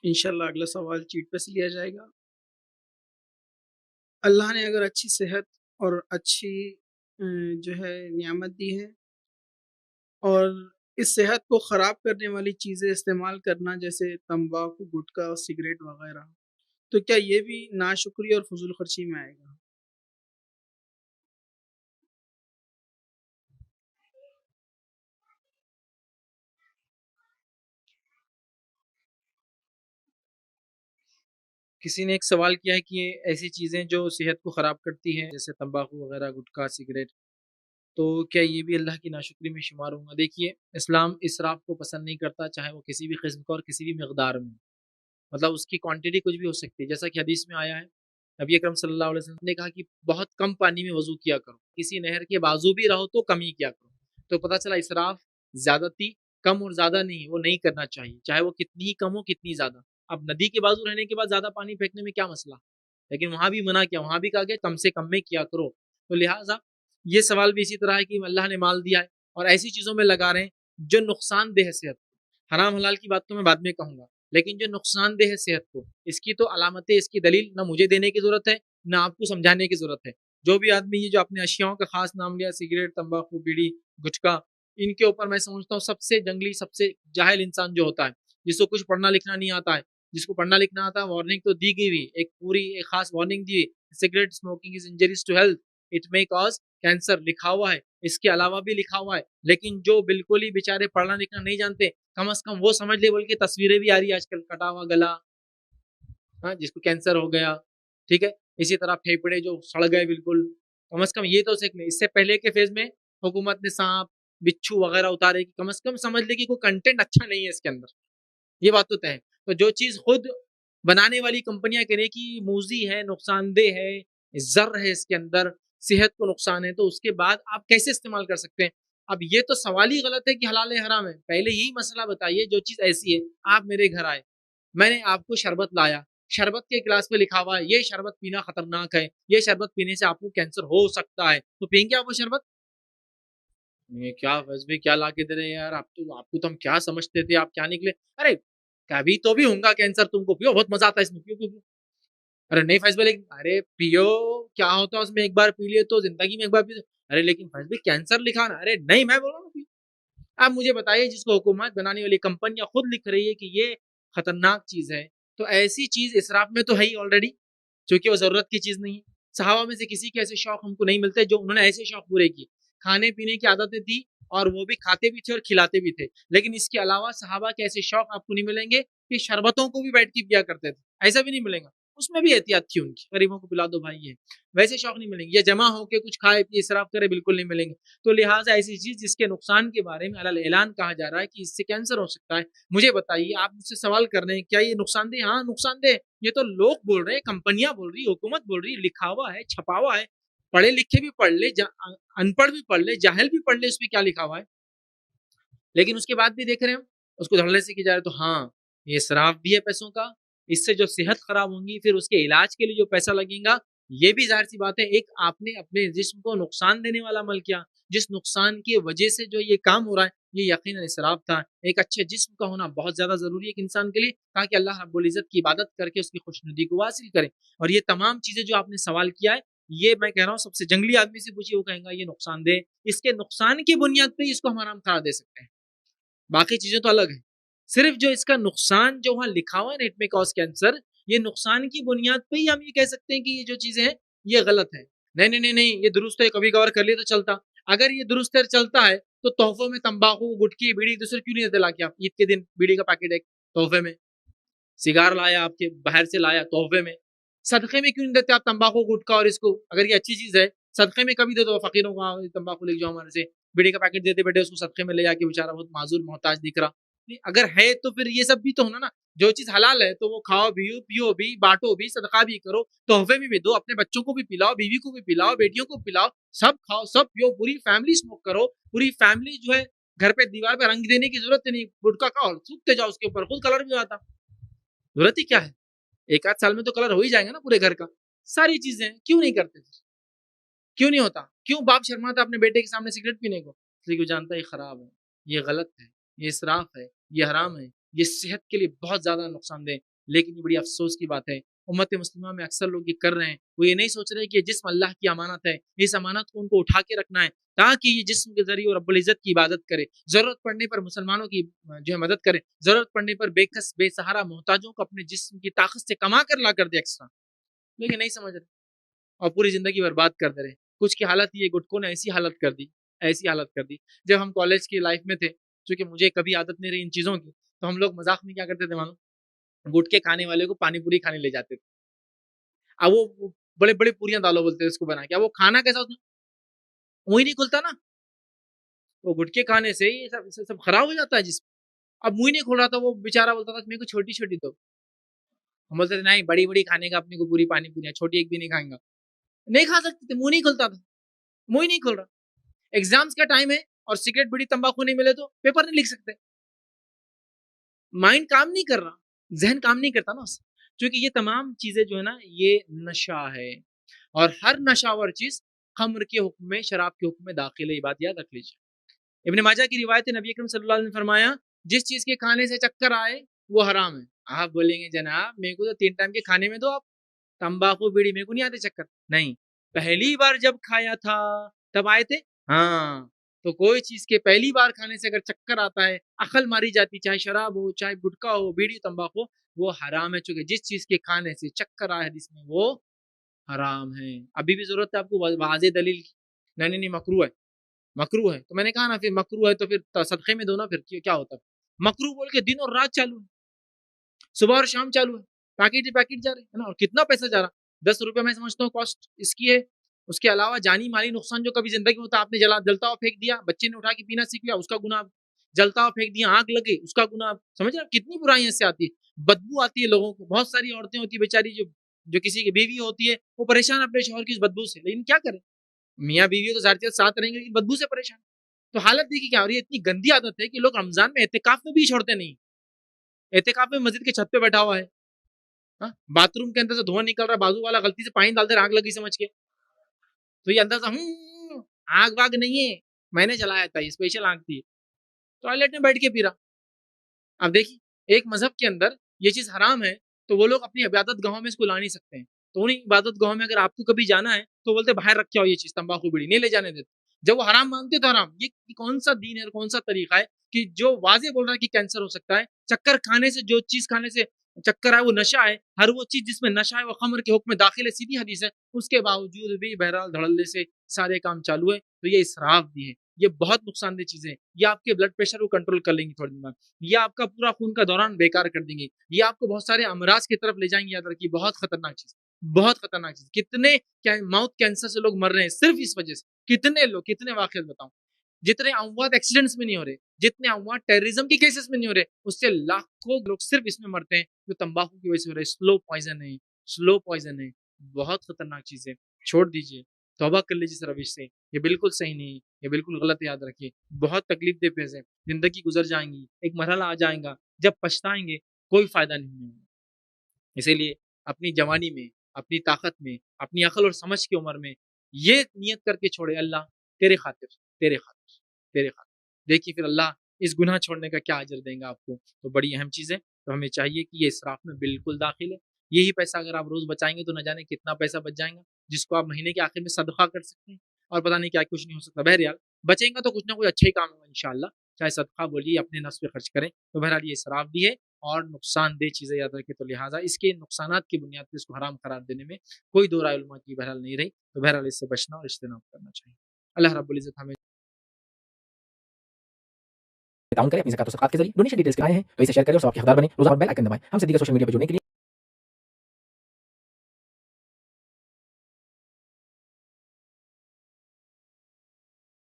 इंशाल्लाह अगला सवाल चीट पे से लिया जाएगा। अल्लाह ने अगर अच्छी सेहत और अच्छी जो है नियामत दी है और इस सेहत को ख़राब करने वाली चीज़ें इस्तेमाल करना जैसे तंबाकू, गुटखा और सिगरेट वग़ैरह, तो क्या ये भी नाशुक्री और फ़ुज़ूल ख़र्ची में आएगा? किसी ने एक सवाल किया है कि ये ऐसी चीज़ें जो सेहत को ख़राब करती हैं, जैसे तंबाकू वगैरह, गुटखा, सिगरेट, तो क्या ये भी अल्लाह की नाशुक्री में शुमार होंगे? देखिए, इस्लाम इसराफ़ को पसंद नहीं करता, चाहे वो किसी भी किस्म का और किसी भी मिक़दार में। मतलब उसकी क्वांटिटी कुछ भी हो सकती है। जैसा कि हदीस में आया है, नबी अकरम सल्लल्लाहु अलैहि वसल्लम ने कहा कि बहुत कम पानी में वज़ू किया करो। किसी नहर के बाजू भी रहो तो कम ही किया करो। तो पता चला इसराफ़, ज़्यादती, कम और ज़्यादा नहीं, वो नहीं करना चाहिए। चाहे वो कितनी ही कम हो, कितनी ज़्यादा। अब नदी के बाजू रहने के बाद ज़्यादा पानी फेंकने में क्या मसला? लेकिन वहाँ भी मना किया, वहाँ भी कहा गया कम से कम में किया करो। तो लिहाज़ा ये सवाल भी इसी तरह है कि अल्लाह ने माल दिया है और ऐसी चीज़ों में लगा रहे हैं जो नुकसानदेह है सेहत को। हराम हलाल की बात तो मैं बाद में कहूँगा। लेकिन जो नुकसानदेह है सेहत को, इसकी तो अलामतें, इसकी दलील ना मुझे देने की ज़रूरत है, ना आपको समझाने की ज़रूरत है। जो भी आदमी ये जो आपने अशियाओं का ख़ास नाम लिया, सिगरेट, तंबाकू, बीड़ी, गुटखा, इनके ऊपर मैं समझता हूँ सबसे जंगली, सबसे जाहिल इंसान जो होता है, जिसको कुछ पढ़ना लिखना नहीं आता है, जिसको पढ़ना लिखना आता है, वार्निंग तो दी गई हुई, एक पूरी एक ख़ास वार्निंग दी, cigarette smoking is injurious to health, it may cause cancer लिखा हुआ है, इसके अलावा भी लिखा हुआ है। लेकिन जो बिल्कुल ही बेचारे पढ़ना लिखना नहीं जानते, कम से कम वो समझ ले, बल्कि तस्वीरें भी आ रही है आजकल, कटा हुआ गला, हाँ, जिसको कैंसर हो गया, ठीक है? इसी तरह फेफड़े जो सड़ गए बिल्कुल, कम से कम ये तो सीख ले। इससे पहले के फेज़ में हुकूमत ने सांप, बिच्छू वगैरह उतारे कि कम से कम समझ ले कि कोई कंटेंट अच्छा नहीं है इसके अंदर। ये बात तो तय है। तो जो चीज़ खुद बनाने वाली कंपनियाँ कह रही हैं कि मूज़ी है, नुकसानदेह है, ज़र है इसके अंदर, सेहत को नुकसान है, तो उसके बाद आप कैसे इस्तेमाल कर सकते हैं? अब ये तो सवाल ही गलत है कि हलाल है, हराम है। पहले यही मसला बताइए, जो चीज़ ऐसी है, आप मेरे घर आए, मैंने आपको शरबत लाया, शरबत के गिलास में लिखा हुआ है, ये शरबत पीना खतरनाक है, ये शरबत पीने से आपको कैंसर हो सकता है, तो पिएँगे आप वो शरबत? ये क्या फैज़ भाई क्या ला के दे रहे हैं यार, आप तो, आपको तो हम क्या समझते थे, आप क्या निकले? अरे! कभी तो भी होगा कैंसर, तुमको पियो, बहुत मज़ा आता है इसमें, पियो, पियो, पियो। अरे नहीं फैज़ भाई, लेकिन अरे पियो, क्या होता है उसमें, एक बार पी लिए तो ज़िंदगी में एक बार पी, अरे लेकिन फैज़ भाई कैंसर लिखा है ना, अरे नहीं मैं बोल रहा हूँ पियो। आप मुझे बताइए, जिसको हुकूमत बनाने वाली कंपनियाँ खुद लिख रही है कि ये खतरनाक चीज़ है, तो ऐसी चीज़ इसराफ में तो है ही ऑलरेडी, क्योंकि वो ज़रूरत की चीज़ नहीं है। सहाबा में से किसी के ऐसे शौक हमको नहीं मिलते जो उन्होंने ऐसे शौक पूरे किए। खाने-पीने की आदतें थी और वो भी खाते भी थे और खिलाते भी थे। लेकिन इसके अलावा सहाबा के ऐसे शौक आपको नहीं मिलेंगे कि शरबतों को भी बैठ के पिया करते थे, ऐसा भी नहीं मिलेगा। उसमें भी एहतियात थी उनकी, गरीबों को पिला दो भाई ये। वैसे शौक नहीं मिलेंगे, या जमा होके कुछ खाए-पिए इसराफ करे, बिल्कुल नहीं मिलेंगे। तो लिहाज़ा ऐसी चीज़ जिसके नुकसान के बारे में अलल ऐलान कहा जा रहा है कि इससे कैंसर हो सकता है। मुझे बताइए, आप मुझसे सवाल कर रहे हैं क्या ये नुकसानदेह? हाँ, नुकसानदेह है। ये तो लोग बोल रहे हैं, कंपनियां बोल रही है, हुकूमत बोल रही है, लिखा हुआ है, छपा हुआ है, पढ़े लिखे भी पढ़ ले, अनपढ़ भी पढ़ ले, जाहिल भी पढ़ ले, उसमें क्या लिखा हुआ है। लेकिन उसके बाद भी देख रहे हैं उसको धड़ल्ले से की जा रहा है, तो हाँ, ये इसराफ भी है पैसों का। इससे जो सेहत खराब होंगी, फिर उसके इलाज के लिए जो पैसा लगेगा, ये भी जाहिर सी बात है, एक आपने अपने जिस्म को नुकसान देने वाला अमल किया, जिस नुकसान की वजह से जो ये काम हो रहा है, ये यकीनन इसराफ था। एक अच्छे जिस्म का होना बहुत ज्यादा जरूरी है एक इंसान के लिए, ताकि अल्लाह रब्बुल इज्जत की इबादत करके उसकी खुशनुदी को हासिल करे। और ये तमाम चीजें जो आपने सवाल किया है, ये मैं कह रहा हूँ सबसे जंगली आदमी से पूछिए, वो कहेगा ये नुकसानदेह, इसके नुकसान की बुनियाद पे इसको हम आराम करा दे सकते हैं, बाकी चीजें तो अलग है। सिर्फ जो इसका नुकसान जो वहां लिखा हुआ है, नेट में कॉज कैंसर, ये नुकसान की बुनियाद पे ही हम ये कह सकते हैं कि ये जो चीजें हैं ये गलत है। नहीं नहीं नहीं नहीं, ये दुरुस्त है, कभी कभार कर लिए तो चलता। अगर ये दुरुस्त है, चलता है, तो तोहफों में तंबाकू, गुटकी, बीड़ी एक दूसरे क्यों नहीं देते लाके? आप ईद के दिन बीड़ी का पैकेट एक तोहफे में, सिगार लाया आपके बाहर से लाया तोहफे में, सदक़े में क्यों नहीं देते आप तंबाकू, गुटखा और इसको? अगर ये अच्छी चीज़ है, सदक़े में कभी दे दो फ़कीरों को, हाँ, तंबाकू लेके जाओ हमारे से, बीड़ी का पैकेट देते बैठे उसको सदक़े में ले जाके, बेचारा बहुत माज़ूर मोहताज दिख रहा। नहीं, अगर है तो फिर ये सब भी तो होना ना। जो चीज़ हलाल है तो वो खाओ भी, पियो भी, बाँटो भी, सदका भी करो, तोहफे में भी दो, अपने बच्चों को भी पिलाओ, बीवी को भी पिलाओ, बेटियों को पिलाओ, सब खाओ, सब पियो, पूरी फैमिली स्मोक करो, पूरी फैमिली जो है, घर पे दीवार पे रंग देने की ज़रूरत ही नहीं, गुटखा खाओ, थूकते जाओ उसके ऊपर, खुद कलर भी हो जाता। ज़रूरत ही क्या है? एक आध साल में तो कलर हो ही जाएगा ना पूरे घर का। सारी चीजें क्यों नहीं करते फिर? क्यों नहीं होता? क्यों बाप शर्माता अपने बेटे के सामने सिगरेट पीने को? इसलिए क्यों जानता है ये खराब है, ये गलत है, ये इसराफ है, ये हराम है, ये सेहत के लिए बहुत ज़्यादा नुकसानदेह है। लेकिन ये बड़ी अफ़सोस की बात है, उम्मत मुस्लिमा में अक्सर लोग ये कर रहे हैं, वो ये नहीं सोच रहे कि ये जिस्म अल्लाह की अमानत है, इस अमानत को उनको उठा के रखना है, ताकि ये जिस्म के ज़रिए रब्बुल इज़्ज़त की इबादत करे, ज़रूरत पड़ने पर मुसलमानों की जो है मदद करे, ज़रूरत पड़ने पर बेकस, बेसहारा मोहताजों को अपने जिस्म की ताकत से कमा कर ला कर दे एक्स्ट्रा। लेकिन नहीं समझ रहे और पूरी ज़िंदगी बर्बाद कर दे रहे। कुछ की हालत ये गुटखों ने ऐसी हालत कर दी, ऐसी हालत कर दी। जब हम कॉलेज की लाइफ़ में थे, चूँकि मुझे कभी आदत नहीं रही इन चीज़ों की, तो हम लोग मज़ाक में क्या करते थे मालूम? गुटखे खाने वाले को पानी पूरी खाने ले जाते थे। अब वो बड़े-बड़े पूरियाँ दालो बोलते थे उसको बना के। अब वो खाना कैसा उसमें मुँह ही नहीं खुलता ना, वो गुटखे खाने से ये सब खराब हो जाता है जिस्म। अब मुँह ही नहीं खुल रहा था, वो बेचारा बोलता था मेरे को छोटी-छोटी दो। हम बोलते थे नहीं बड़ी-बड़ी खाने का अपने को पूरी पानी पूरी है, छोटी एक भी नहीं खाएँगा। नहीं खा सकते थे, मुँह नहीं खुलता था, मुँह ही नहीं खुल रहा। एग्ज़ाम्स का टाइम है और सिगरेट, बीड़ी, तंबाकू नहीं मिले तो पेपर नहीं लिख सकते। माइंड काम नहीं कर रहा, ज़हन काम नहीं करता ना उससे। क्योंकि ये तमाम चीज़ें जो है ना, ये नशा है और हर नशावर चीज़ ख़म्र के हुक्म में, शराब के हुक्म में दाखिल है, ये बात याद रख लीजिए। इब्न माजा की रिवायत है, नबी अकरम सल्लल्लाहु अलैहि वसल्लम ने फरमाया, जिस चीज़ के खाने से चक्कर आए, वो हराम है। आप बोलेंगे जनाब मेरे को तो 3 टाइम के खाने में दो आप, तंबाकू, बीड़ी मेरे को नहीं आते चक्कर। नहीं, पहली बार जब खाया था, तब आए थे? हाँ। तो कोई चीज़ के पहली बार खाने से अगर चक्कर आता है, अकल मारी जाती है, चाहे शराब हो, चाहे गुटखा हो, बीड़ी, तंबाकू, वो हराम है। चूँकि जिस चीज़ के खाने से चक्कर आया हदीस में, वो हराम है। अभी भी ज़रूरत है आपको वाज़ेह दलील की? नहीं, नहीं, नहीं, मकरूह है, मकरूह है। तो मैंने कहा ना फिर मकरूह है तो फिर सदक़े में दो ना फिर क्या होता है? मकरूह बोल के दिन और रात चालू है, सुबह और शाम चालू है, पैकेट ही पैकेट जा रहे हैं, है ना? और कितना पैसा जा रहा है? ₹10 मैं समझता हूँ कॉस्ट इसकी है। उसके अलावा जानी-माली नुकसान जो कभी ज़िंदगी में होता है, आपने जलता हुआ फेंक दिया, बच्चे ने उठा के पीना सीख लिया, उसका गुनाह। जलता हुआ फेंक दिया, आग लगी, उसका गुनाह। समझ रहे हैं? कितनी बुराइयाँ इससे आती है। बदबू आती है लोगों को। बहुत सारी औरतें होती हैं बेचारी जो जो किसी की बीवी होती है, वो परेशान है अपने शौहर की इस बदबू से। लेकिन क्या करें? मियाँ-बीवी तो ज़ाहिर सी बात साथ रहेंगे लेकिन बदबू से परेशान। तो हालत देखिए क्या हो रही है, इतनी गंदी आदत है कि लोग रमज़ान में एतिकाफ़ में भी छोड़ते नहीं। एतिकाफ़ में मस्जिद के छत पे बैठा हुआ है। हाँ? बाथरूम के अंदर से धुआँ निकल रहा है, बाजू वाला गलती से पानी डाल दे रहा है, आग लगी समझ के। तो ये अंदर से आग-वाग नहीं है, मैंने जलाया था, ये स्पेशल आग थी। टॉयलेट में बैठ के पी रहा। अब देखिए, एक मज़हब के अंदर ये चीज़ हराम है, तो वो लोग अपनी इबादत गाहों में इसको ला नहीं सकते हैं। तो उन्हीं इबादत गाहों में अगर आपको कभी जाना है, तो बोलते बाहर रख के आओ ये चीज़ तम्बाकू, बीड़ी, नहीं ले जाने देते। जब वो हराम मानते हैं तो हराम। ये कौन-सा दीन है और कौन-सा तरीका है कि जो वाज़ेह बोल रहा है कि कैंसर हो सकता है, चक्कर खाने से जो चीज़ खाने से चक्कर आए वो नशा है, हर वो चीज़ जिसमें नशा है वो ख़म्र के हुक्म में दाखिल है, सीधी हदीस है। उसके बावजूद भी बहरहाल धड़ल्ले से सारे काम चालू है, तो ये इसराफ़ भी है। ये बहुत नुकसानदेह चीज़ें हैं। ये आपके ब्लड प्रेशर को कंट्रोल कर लेंगी थोड़ी देर बाद। ये आपका पूरा खून का दौरान बेकार कर देंगे। ये आपको बहुत सारे अमराज़ की तरफ ले जाएँगी, याद रखिए, बहुत खतरनाक चीज़, बहुत खतरनाक चीज़। कितने क्या माउथ कैंसर से लोग मर रहे हैं सिर्फ़ इस वज़ह से। कितने लोग, कितने वाक़यात बताऊँ। जितने अमवात एक्सीडेंट्स में नहीं हो रहे, जितने अमवात टेररिज़्म के केसेस में नहीं हो रहे, उससे लाखों लोग सिर्फ़ इसमें मरते हैं, जो तंबाकू की वज़ह से हो रहे हैं। स्लो पॉइज़न है, स्लो पॉइज़न है, बहुत खतरनाक चीज़ है। छोड़ दीजिए, तौबा कर लीजिए इस रविश से। ये बिल्कुल सही नहीं है, ये बिल्कुल गलत है, याद रखिए। बहुत तकलीफ़-देह पेश है, ज़िंदगी गुज़र जाएँगी, एक मरहला आ जाएगा, जब पछताएँगे, कोई फ़ायदा नहीं होगा। इसीलिए अपनी जवानी में, अपनी ताकत में, अपनी अक्ल और समझ की उम्र में ये नियत करके छोड़े अल्लाह तेरे खातिर, तेरे खातिर, तेरे खातिर। देखिए फिर अल्लाह इस गुनाह छोड़ने का क्या अजर देंगे आपको। तो बड़ी अहम चीज़ है, तो हमें चाहिए कि ये इसराफ में बिल्कुल दाखिल है। यही पैसा अगर आप रोज़ बचाएँगे तो न जाने कितना पैसा बच जाएगा, जिसको आप महीने के आखिर में सदका कर सकते हैं और पता नहीं क्या कुछ नहीं हो सकता। बहरहाल बचेंगा तो कुछ ना कुछ अच्छा ही काम होगा इंशाअल्लाह। चाहे सदका बोलिए, अपने नफ्स पे खर्च करें। तो बहरहाल ये इसराफ भी है और नुकसानदेह चीज़ें याद रखें, तो लिहाजा इसके नुकसानात की बुनियाद पे इसको हराम करार देने में कोई दो राय उलमा की बहरहाल नहीं रही। तो बहरहाल इससे बचना और इज्तनाब करना चाहिए। अल्लाह रब्बुल इज़्ज़त हमें ताउन करें अपनी ज़कात और सदक़ात के ज़रिए। डोनेशन डिटेल्स के आए हैं, तो इसे शेयर करें और सवाब के हकदार बनें। रोज़ा और बेल आइकन दबाएँ। हमसे दीगर सोशल मीडिया पे जुड़ने के लिए